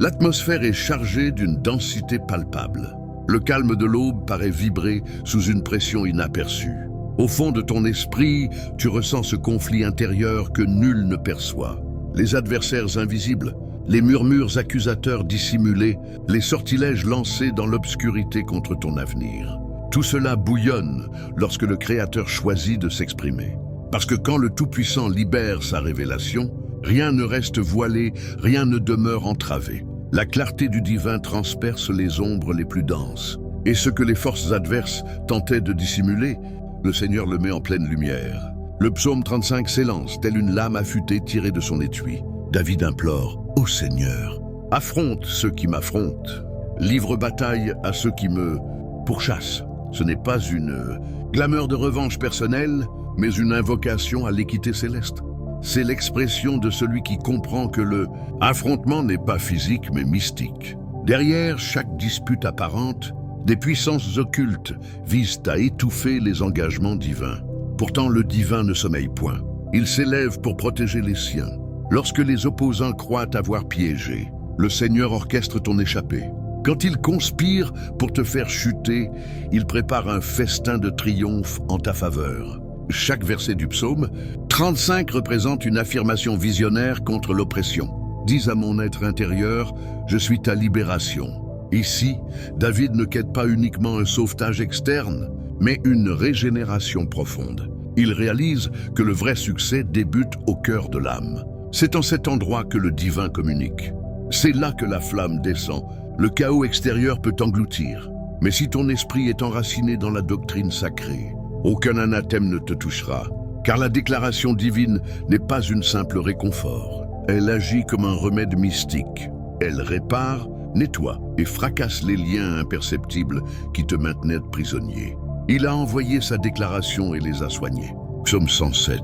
L'atmosphère est chargée d'une densité palpable. Le calme de l'aube paraît vibrer sous une pression inaperçue. Au fond de ton esprit, tu ressens ce conflit intérieur que nul ne perçoit. Les adversaires invisibles, les murmures accusateurs dissimulés, les sortilèges lancés dans l'obscurité contre ton avenir. Tout cela bouillonne lorsque le Créateur choisit de s'exprimer. Parce que quand le Tout-Puissant libère sa révélation, rien ne reste voilé, rien ne demeure entravé. La clarté du divin transperce les ombres les plus denses. Et ce que les forces adverses tentaient de dissimuler, le Seigneur le met en pleine lumière. Le psaume 35 s'élance, telle une lame affûtée tirée de son étui. David implore, « Ô Seigneur, affronte ceux qui m'affrontent. Livre bataille à ceux qui me pourchassent. » Ce n'est pas une clameur de revanche personnelle, mais une invocation à l'équité céleste. C'est l'expression de celui qui comprend que le affrontement n'est pas physique mais mystique. Derrière chaque dispute apparente, des puissances occultes visent à étouffer les engagements divins. Pourtant, le divin ne sommeille point. Il s'élève pour protéger les siens. Lorsque les opposants croient t'avoir piégé, le Seigneur orchestre ton échappée. Quand il conspire pour te faire chuter, il prépare un festin de triomphe en ta faveur. Chaque verset du psaume 35 représente une affirmation visionnaire contre l'oppression. Dis à mon être intérieur, je suis ta libération. Ici, David ne quête pas uniquement un sauvetage externe, mais une régénération profonde. Il réalise que le vrai succès débute au cœur de l'âme. C'est en cet endroit que le divin communique. C'est là que la flamme descend. Le chaos extérieur peut t'engloutir. Mais si ton esprit est enraciné dans la doctrine sacrée, aucun anathème ne te touchera, car la déclaration divine n'est pas une simple réconfort. Elle agit comme un remède mystique. Elle répare, nettoie et fracasse les liens imperceptibles qui te maintenaient prisonnier. Il a envoyé sa déclaration et les a soignés. Psaume 107.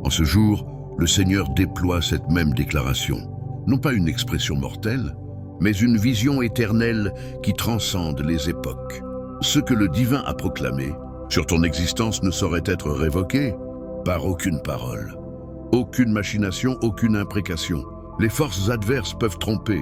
En ce jour, le Seigneur déploie cette même déclaration. Non pas une expression mortelle, mais une vision éternelle qui transcende les époques. Ce que le divin a proclamé sur ton existence ne saurait être révoqué par aucune parole, aucune machination, aucune imprécation. Les forces adverses peuvent tromper,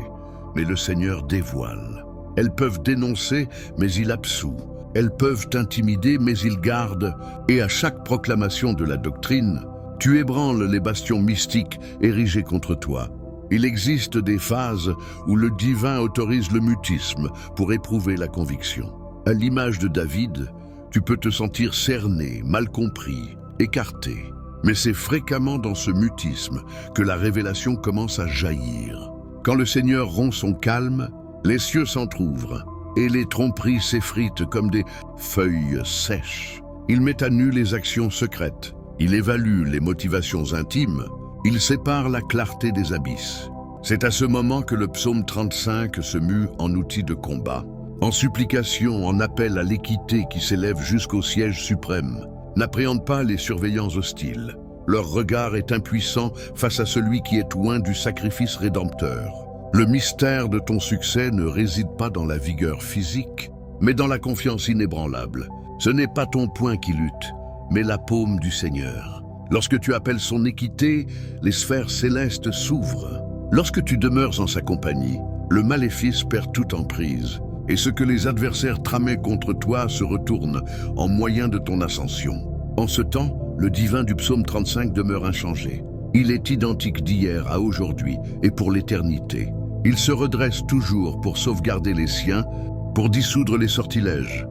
mais le Seigneur dévoile. Elles peuvent dénoncer, mais il absout. Elles peuvent t'intimider, mais il garde. Et à chaque proclamation de la doctrine, tu ébranles les bastions mystiques érigés contre toi. Il existe des phases où le divin autorise le mutisme pour éprouver la conviction. À l'image de David, tu peux te sentir cerné, mal compris, écarté. Mais c'est fréquemment dans ce mutisme que la révélation commence à jaillir. Quand le Seigneur rompt son calme, les cieux s'entr'ouvrent et les tromperies s'effritent comme des feuilles sèches. Il met à nu les actions secrètes. Il évalue les motivations intimes. Il sépare la clarté des abysses. C'est à ce moment que le psaume 35 se mue en outil de combat, en supplication, en appel à l'équité qui s'élève jusqu'au siège suprême. N'appréhende pas les surveillants hostiles. Leur regard est impuissant face à celui qui est loin du sacrifice rédempteur. Le mystère de ton succès ne réside pas dans la vigueur physique, mais dans la confiance inébranlable. Ce n'est pas ton poing qui lutte, mais la paume du Seigneur. Lorsque tu appelles son équité, les sphères célestes s'ouvrent. Lorsque tu demeures en sa compagnie, le maléfice perd toute emprise, et ce que les adversaires tramaient contre toi se retourne en moyen de ton ascension. En ce temps, le divin du psaume 35 demeure inchangé. Il est identique d'hier à aujourd'hui et pour l'éternité. Il se redresse toujours pour sauvegarder les siens, pour dissoudre les sortilèges,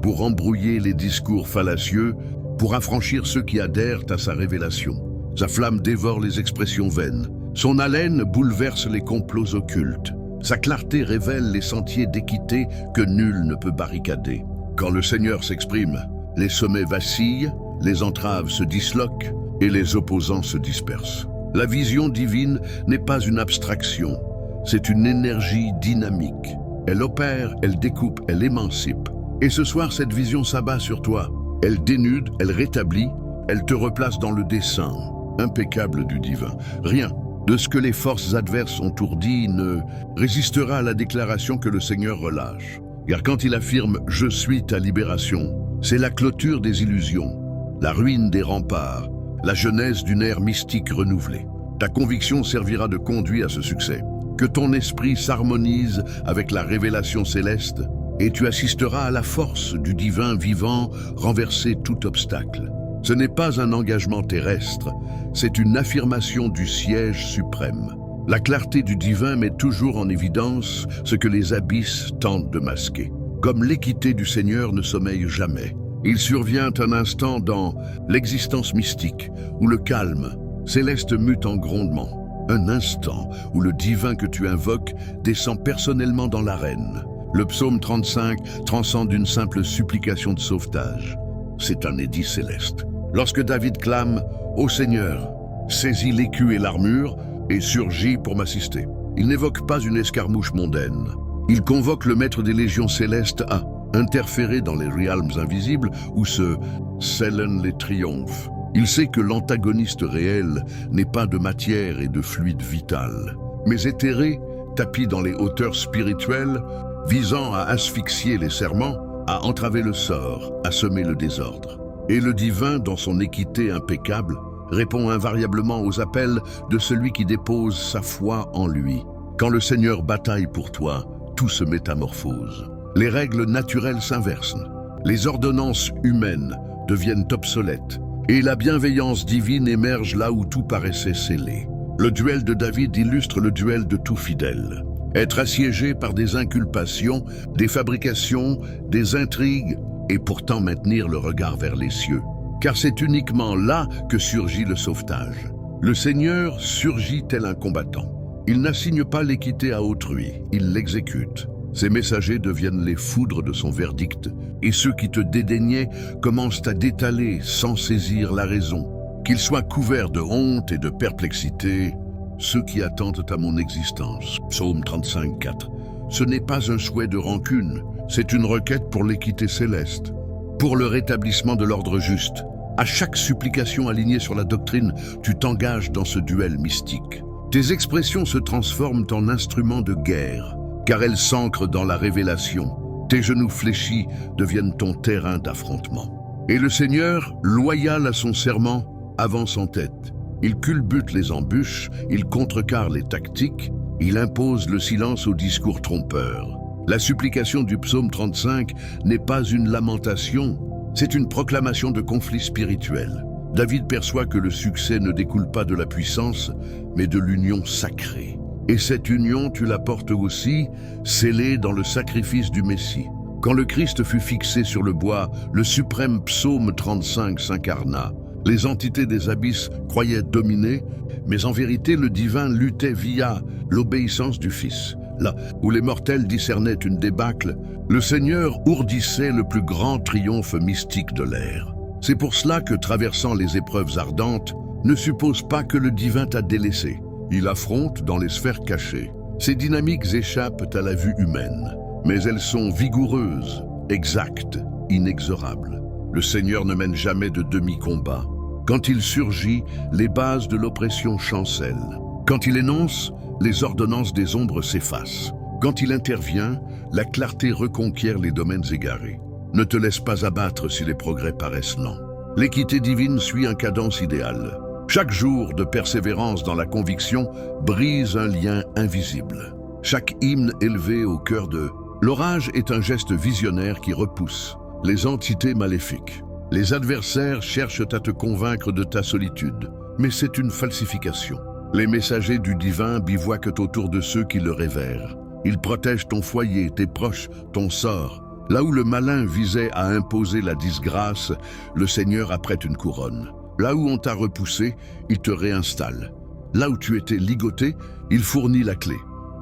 pour embrouiller les discours fallacieux, pour affranchir ceux qui adhèrent à sa révélation. Sa flamme dévore les expressions vaines. Son haleine bouleverse les complots occultes. Sa clarté révèle les sentiers d'équité que nul ne peut barricader. Quand le Seigneur s'exprime, les sommets vacillent, les entraves se disloquent et les opposants se dispersent. La vision divine n'est pas une abstraction, c'est une énergie dynamique. Elle opère, elle découpe, elle émancipe. Et ce soir, cette vision s'abat sur toi. Elle dénude, elle rétablit, elle te replace dans le dessein impeccable du divin. Rien de ce que les forces adverses ont ourdi ne résistera à la déclaration que le Seigneur relâche. Car quand il affirme « Je suis ta libération », c'est la clôture des illusions, la ruine des remparts, la genèse d'une ère mystique renouvelée. Ta conviction servira de conduit à ce succès. que ton esprit s'harmonise avec la révélation céleste, et tu assisteras à la force du divin vivant renverser tout obstacle. Ce n'est pas un engagement terrestre, c'est une affirmation du siège suprême. La clarté du divin met toujours en évidence ce que les abysses tentent de masquer. Comme l'équité du Seigneur ne sommeille jamais, il survient un instant dans l'existence mystique, où le calme céleste mute en grondement. Un instant où le divin que tu invoques descend personnellement dans l'arène. Le psaume 35 transcende une simple supplication de sauvetage. C'est un édit céleste. Lorsque David clame « Ô Seigneur, saisis l'écu et l'armure et surgis pour m'assister », il n'évoque pas une escarmouche mondaine. Il convoque le maître des légions célestes à interférer dans les realms invisibles où se scellent les triomphes. Il sait que l'antagoniste réel n'est pas de matière et de fluide vital, mais éthéré, tapi dans les hauteurs spirituelles, visant à asphyxier les serments, à entraver le sort, à semer le désordre. Et le divin, dans son équité impeccable, répond invariablement aux appels de celui qui dépose sa foi en lui. Quand le Seigneur bataille pour toi, tout se métamorphose. Les règles naturelles s'inversent. Les ordonnances humaines deviennent obsolètes. Et la bienveillance divine émerge là où tout paraissait scellé. Le duel de David illustre le duel de tout fidèle. Être assiégé par des inculpations, des fabrications, des intrigues, et pourtant maintenir le regard vers les cieux. Car c'est uniquement là que surgit le sauvetage. Le Seigneur surgit tel un combattant. Il n'assigne pas l'équité à autrui, il l'exécute. Ses messagers deviennent les foudres de son verdict, et ceux qui te dédaignaient commencent à détaler sans saisir la raison. Qu'ils soient couverts de honte et de perplexité, ceux qui attendent à mon existence. Psaume 35, 4. Ce n'est pas un souhait de rancune, c'est une requête pour l'équité céleste, pour le rétablissement de l'ordre juste. À chaque supplication alignée sur la doctrine, tu t'engages dans ce duel mystique. Tes expressions se transforment en instruments de guerre, car elles s'ancrent dans la révélation. Tes genoux fléchis deviennent ton terrain d'affrontement. Et le Seigneur, loyal à son serment, avance en tête. Il culbute les embûches, il contrecarre les tactiques, il impose le silence aux discours trompeurs. La supplication du psaume 35 n'est pas une lamentation, c'est une proclamation de conflit spirituel. David perçoit que le succès ne découle pas de la puissance, mais de l'union sacrée. Et cette union, tu la portes aussi, scellée dans le sacrifice du Messie. Quand le Christ fut fixé sur le bois, le suprême psaume 35 s'incarna. Les entités des abysses croyaient dominer, mais en vérité le divin luttait via l'obéissance du Fils. Là où les mortels discernaient une débâcle, le Seigneur ourdissait le plus grand triomphe mystique de l'ère. C'est pour cela que, traversant les épreuves ardentes, ne suppose pas que le divin t'a délaissé. Il affronte dans les sphères cachées. Ces dynamiques échappent à la vue humaine, mais elles sont vigoureuses, exactes, inexorables. Le Seigneur ne mène jamais de demi-combat. Quand il surgit, les bases de l'oppression chancellent. Quand il énonce, les ordonnances des ombres s'effacent. Quand il intervient, la clarté reconquiert les domaines égarés. Ne te laisse pas abattre si les progrès paraissent lents. L'équité divine suit un cadence idéal. Chaque jour de persévérance dans la conviction brise un lien invisible. Chaque hymne élevé au cœur de l'orage est un geste visionnaire qui repousse les entités maléfiques. Les adversaires cherchent à te convaincre de ta solitude, mais c'est une falsification. Les messagers du divin bivouaquent autour de ceux qui le révèrent. Ils protègent ton foyer, tes proches, ton sort. Là où le malin visait à imposer la disgrâce, le Seigneur apprête une couronne. Là où on t'a repoussé, il te réinstalle. Là où tu étais ligoté, il fournit la clé.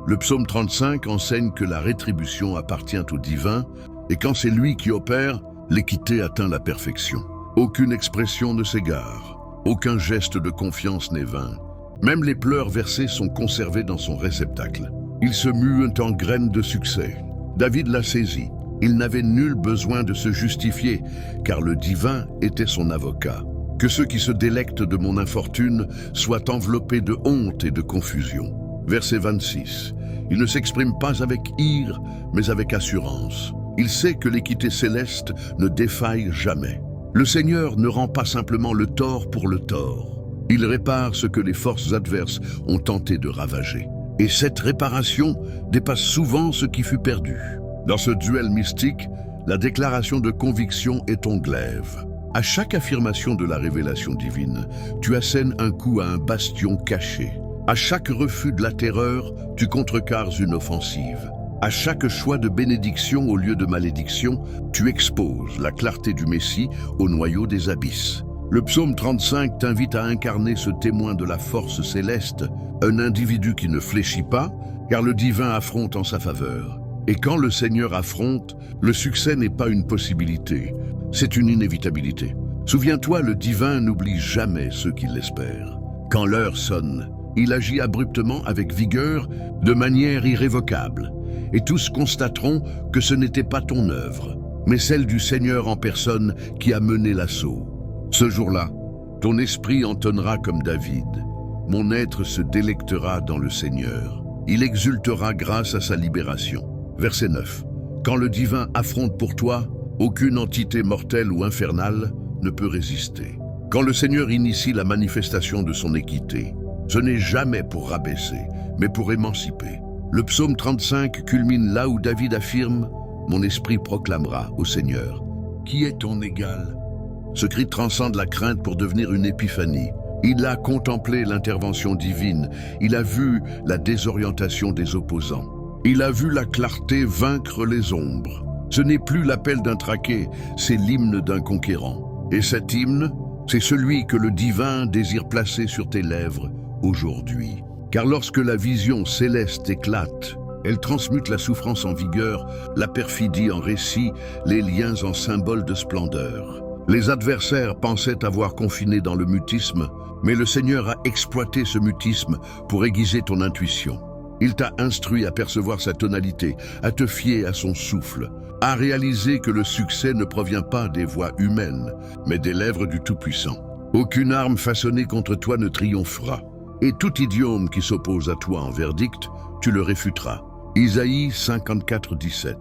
Le psaume 35 enseigne que la rétribution appartient au divin, et quand c'est lui qui opère, l'équité atteint la perfection. Aucune expression ne s'égare, aucun geste de confiance n'est vain. Même les pleurs versés sont conservés dans son réceptacle. Ils se muent en graines de succès. David l'a saisi. Il n'avait nul besoin de se justifier, car le divin était son avocat. Que ceux qui se délectent de mon infortune soient enveloppés de honte et de confusion. Verset 26. Il ne s'exprime pas avec ire, mais avec assurance. Il sait que l'équité céleste ne défaille jamais. Le Seigneur ne rend pas simplement le tort pour le tort. Il répare ce que les forces adverses ont tenté de ravager. Et cette réparation dépasse souvent ce qui fut perdu. Dans ce duel mystique, la déclaration de conviction est ton glaive. À chaque affirmation de la révélation divine, tu assènes un coup à un bastion caché. À chaque refus de la terreur, tu contrecarres une offensive. À chaque choix de bénédiction au lieu de malédiction, tu exposes la clarté du Messie au noyau des abysses. Le psaume 35 t'invite à incarner ce témoin de la force céleste, un individu qui ne fléchit pas, car le divin affronte en sa faveur. Et quand le Seigneur affronte, le succès n'est pas une possibilité, c'est une inévitabilité. Souviens-toi, le divin n'oublie jamais ceux qui l'espèrent. Quand l'heure sonne, il agit abruptement avec vigueur, de manière irrévocable. Et tous constateront que ce n'était pas ton œuvre, mais celle du Seigneur en personne qui a mené l'assaut. Ce jour-là, ton esprit entonnera comme David. Mon être se délectera dans le Seigneur. Il exultera grâce à sa libération. Verset 9. Quand le divin affronte pour toi, aucune entité mortelle ou infernale ne peut résister. Quand le Seigneur initie la manifestation de son équité, ce n'est jamais pour rabaisser, mais pour émanciper. Le psaume 35 culmine là où David affirme « Mon esprit proclamera au Seigneur, qui est ton égal ?» Ce cri transcende la crainte pour devenir une épiphanie. Il a contemplé l'intervention divine, il a vu la désorientation des opposants. Il a vu la clarté vaincre les ombres. Ce n'est plus l'appel d'un traqué, c'est l'hymne d'un conquérant. Et cet hymne, c'est celui que le divin désire placer sur tes lèvres aujourd'hui. Car lorsque la vision céleste éclate, elle transmute la souffrance en vigueur, la perfidie en récit, les liens en symboles de splendeur. Les adversaires pensaient avoir confiné dans le mutisme, mais le Seigneur a exploité ce mutisme pour aiguiser ton intuition. Il t'a instruit à percevoir sa tonalité, à te fier à son souffle, à réaliser que le succès ne provient pas des voix humaines, mais des lèvres du Tout-Puissant. Aucune arme façonnée contre toi ne triomphera, et tout idiome qui s'oppose à toi en verdict, tu le réfuteras. Isaïe 54, 17.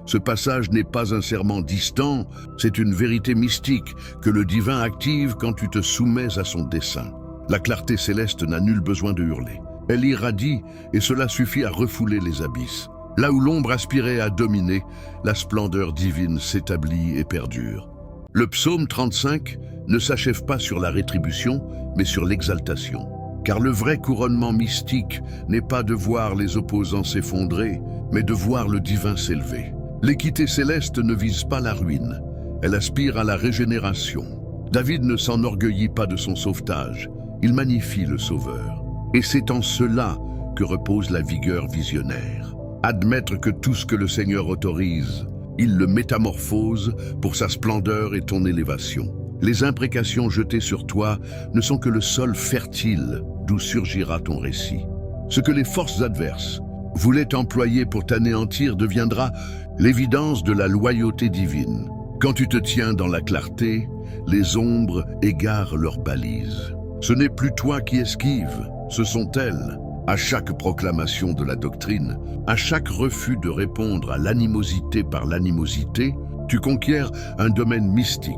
Ce passage n'est pas un serment distant, c'est une vérité mystique que le divin active quand tu te soumets à son dessein. La clarté céleste n'a nul besoin de hurler. Elle irradie et cela suffit à refouler les abysses. Là où l'ombre aspirait à dominer, la splendeur divine s'établit et perdure. Le psaume 35 ne s'achève pas sur la rétribution, mais sur l'exaltation. Car le vrai couronnement mystique n'est pas de voir les opposants s'effondrer, mais de voir le divin s'élever. L'équité céleste ne vise pas la ruine, elle aspire à la régénération. David ne s'enorgueillit pas de son sauvetage, il magnifie le Sauveur. Et c'est en cela que repose la vigueur visionnaire. Admettre que tout ce que le Seigneur autorise, il le métamorphose pour sa splendeur et ton élévation. Les imprécations jetées sur toi ne sont que le sol fertile d'où surgira ton récit. Ce que les forces adverses voulaient employer pour t'anéantir deviendra l'évidence de la loyauté divine. Quand tu te tiens dans la clarté, les ombres égarent leurs balises. Ce n'est plus toi qui esquives, ce sont elles. À chaque proclamation de la doctrine, à chaque refus de répondre à l'animosité par l'animosité, tu conquiers un domaine mystique.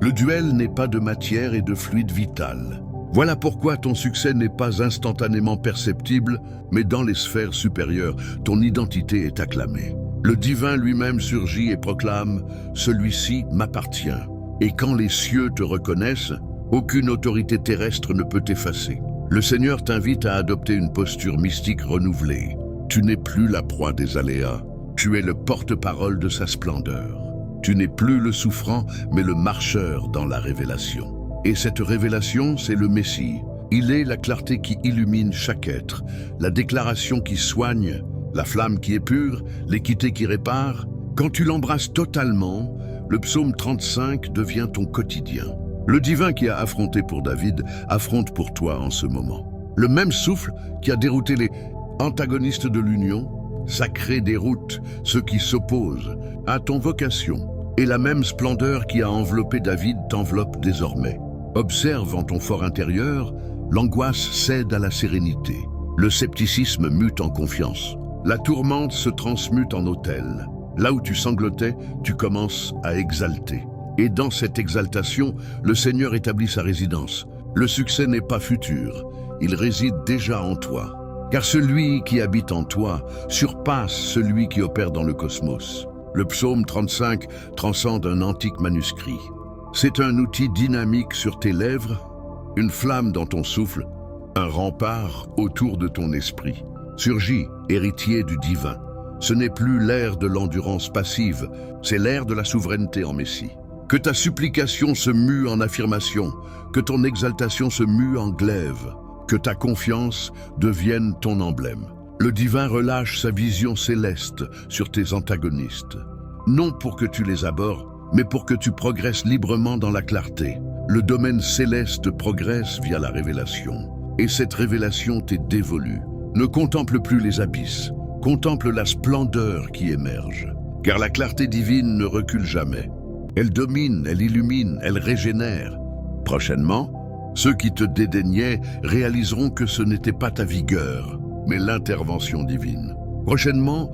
Le duel n'est pas de matière et de fluide vital. Voilà pourquoi ton succès n'est pas instantanément perceptible, mais dans les sphères supérieures, ton identité est acclamée. Le divin lui-même surgit et proclame « Celui-ci m'appartient ». Et quand les cieux te reconnaissent, aucune autorité terrestre ne peut t'effacer. Le Seigneur t'invite à adopter une posture mystique renouvelée. Tu n'es plus la proie des aléas, tu es le porte-parole de sa splendeur. Tu n'es plus le souffrant, mais le marcheur dans la révélation. Et cette révélation, c'est le Messie. Il est la clarté qui illumine chaque être, la déclaration qui soigne, la flamme qui épure, l'équité qui répare. Quand tu l'embrasses totalement, le psaume 35 devient ton quotidien. Le divin qui a affronté pour David affronte pour toi en ce moment. Le même souffle qui a dérouté les antagonistes de l'union, sacré déroute ceux qui s'opposent à ton vocation. Et la même splendeur qui a enveloppé David t'enveloppe désormais. Observe en ton fort intérieur, l'angoisse cède à la sérénité. Le scepticisme mute en confiance. La tourmente se transmute en autel. Là où tu sanglotais, tu commences à exalter. Et dans cette exaltation, le Seigneur établit sa résidence. Le succès n'est pas futur, il réside déjà en toi. car celui qui habite en toi surpasse celui qui opère dans le cosmos. Le psaume 35 transcende un antique manuscrit. C'est un outil dynamique sur tes lèvres, une flamme dans ton souffle, un rempart autour de ton esprit. Surgis, héritier du divin. Ce n'est plus l'ère de l'endurance passive, c'est l'ère de la souveraineté en Messie. Que ta supplication se mue en affirmation, que ton exaltation se mue en glaive, que ta confiance devienne ton emblème. Le divin relâche sa vision céleste sur tes antagonistes. Non pour que tu les abhorres, mais pour que tu progresses librement dans la clarté. Le domaine céleste progresse via la révélation. Et cette révélation t'est dévolue. Ne contemple plus les abysses, contemple la splendeur qui émerge. Car la clarté divine ne recule jamais. Elle domine, elle illumine, elle régénère. Prochainement, ceux qui te dédaignaient réaliseront que ce n'était pas ta vigueur, mais l'intervention divine. Prochainement,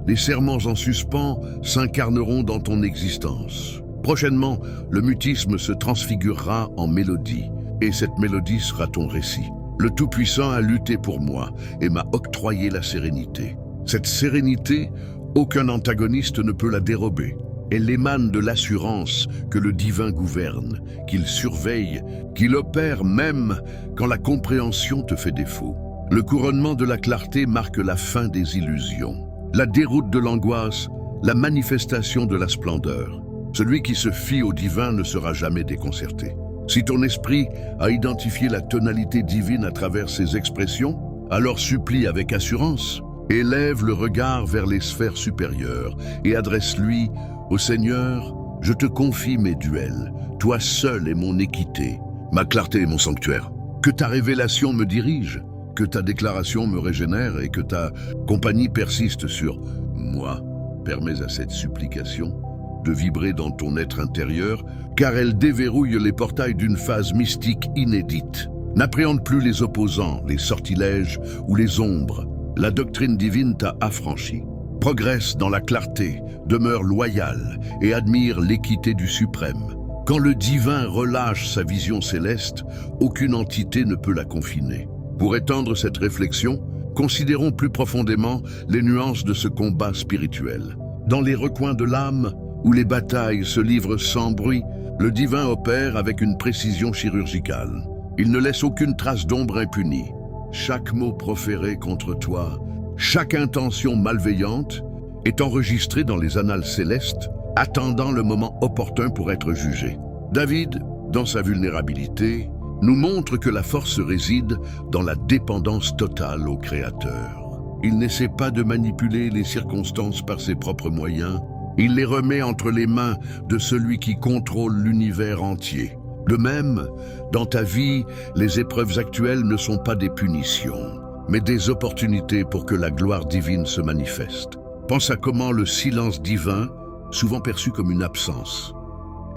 les serments en suspens s'incarneront dans ton existence. Prochainement, le mutisme se transfigurera en mélodie, et cette mélodie sera ton récit. Le Tout-Puissant a lutté pour moi et m'a octroyé la sérénité. Cette sérénité, aucun antagoniste ne peut la dérober. Elle émane de l'assurance que le divin gouverne, qu'il surveille, qu'il opère même quand la compréhension te fait défaut. Le couronnement de la clarté marque la fin des illusions, la déroute de l'angoisse, la manifestation de la splendeur. Celui qui se fie au divin ne sera jamais déconcerté. Si ton esprit a identifié la tonalité divine à travers ses expressions, alors supplie avec assurance, élève le regard vers les sphères supérieures et adresse-lui: Ô Seigneur, je te confie mes duels, toi seul est mon équité, ma clarté est mon sanctuaire. Que ta révélation me dirige, que ta déclaration me régénère et que ta compagnie persiste sur moi. Permets à cette supplication de vibrer dans ton être intérieur, car elle déverrouille les portails d'une phase mystique inédite. N'appréhende plus les opposants, les sortilèges ou les ombres. La doctrine divine t'a affranchi. Progresse dans la clarté, demeure loyal et admire l'équité du suprême. Quand le divin relâche sa vision céleste, aucune entité ne peut la confiner. Pour étendre cette réflexion, considérons plus profondément les nuances de ce combat spirituel. Dans les recoins de l'âme, où les batailles se livrent sans bruit, le divin opère avec une précision chirurgicale. Il ne laisse aucune trace d'ombre impunie. Chaque mot proféré contre toi, chaque intention malveillante est enregistrée dans les annales célestes, attendant le moment opportun pour être jugé. David, dans sa vulnérabilité, nous montre que la force réside dans la dépendance totale au Créateur. Il n'essaie pas de manipuler les circonstances par ses propres moyens, il les remet entre les mains de celui qui contrôle l'univers entier. De même, dans ta vie, les épreuves actuelles ne sont pas des punitions, mais des opportunités pour que la gloire divine se manifeste. Pense à comment le silence divin, souvent perçu comme une absence,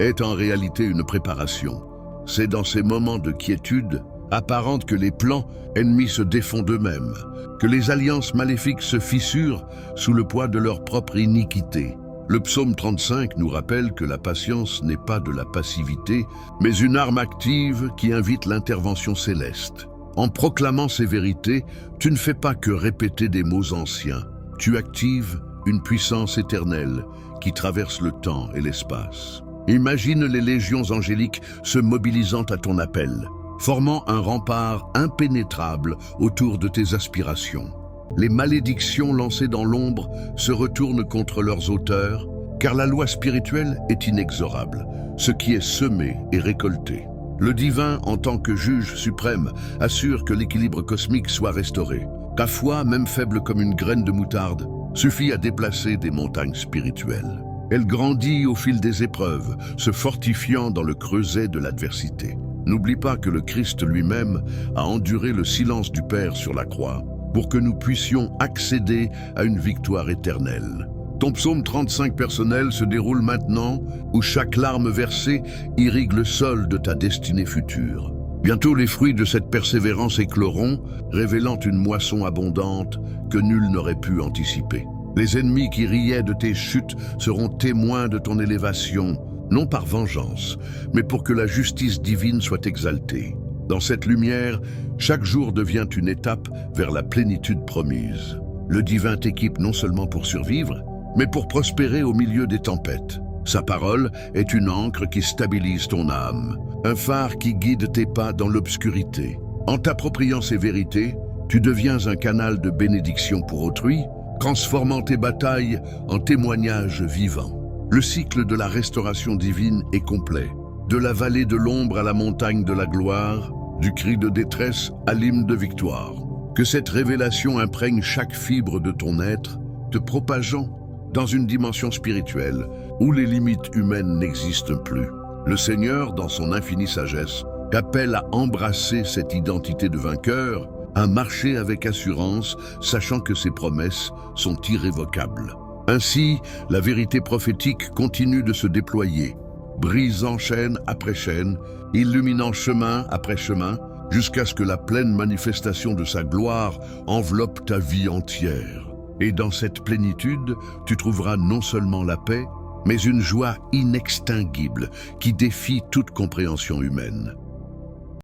est en réalité une préparation. C'est dans ces moments de quiétude apparente que les plans ennemis se défont d'eux-mêmes, que les alliances maléfiques se fissurent sous le poids de leur propre iniquité. Le psaume 35 nous rappelle que la patience n'est pas de la passivité, mais une arme active qui invite l'intervention céleste. En proclamant ces vérités, tu ne fais pas que répéter des mots anciens. Tu actives une puissance éternelle qui traverse le temps et l'espace. Imagine les légions angéliques se mobilisant à ton appel, formant un rempart impénétrable autour de tes aspirations. Les malédictions lancées dans l'ombre se retournent contre leurs auteurs, car la loi spirituelle est inexorable. Ce qui est semé est récolté. Le divin, en tant que juge suprême, assure que l'équilibre cosmique soit restauré. Ta foi, même faible comme une graine de moutarde, suffit à déplacer des montagnes spirituelles. Elle grandit au fil des épreuves, se fortifiant dans le creuset de l'adversité. N'oublie pas que le Christ lui-même a enduré le silence du Père sur la croix, pour que nous puissions accéder à une victoire éternelle. Ton psaume 35 personnel se déroule maintenant, où chaque larme versée irrigue le sol de ta destinée future. Bientôt les fruits de cette persévérance écloront, révélant une moisson abondante que nul n'aurait pu anticiper. Les ennemis qui riaient de tes chutes seront témoins de ton élévation, non par vengeance, mais pour que la justice divine soit exaltée. Dans cette lumière, chaque jour devient une étape vers la plénitude promise. Le divin t'équipe non seulement pour survivre, mais pour prospérer au milieu des tempêtes. Sa parole est une ancre qui stabilise ton âme, un phare qui guide tes pas dans l'obscurité. En t'appropriant ces vérités, tu deviens un canal de bénédiction pour autrui, transformant tes batailles en témoignages vivants. Le cycle de la restauration divine est complet. De la vallée de l'ombre à la montagne de la gloire, du cri de détresse à l'hymne de victoire. Que cette révélation imprègne chaque fibre de ton être, te propageant dans une dimension spirituelle où les limites humaines n'existent plus. Le Seigneur, dans son infinie sagesse, t'appelle à embrasser cette identité de vainqueur, à marcher avec assurance, sachant que ses promesses sont irrévocables. Ainsi, la vérité prophétique continue de se déployer, brisant chaîne après chaîne, illuminant chemin après chemin, jusqu'à ce que la pleine manifestation de sa gloire enveloppe ta vie entière. Et dans cette plénitude, tu trouveras non seulement la paix, mais une joie inextinguible qui défie toute compréhension humaine.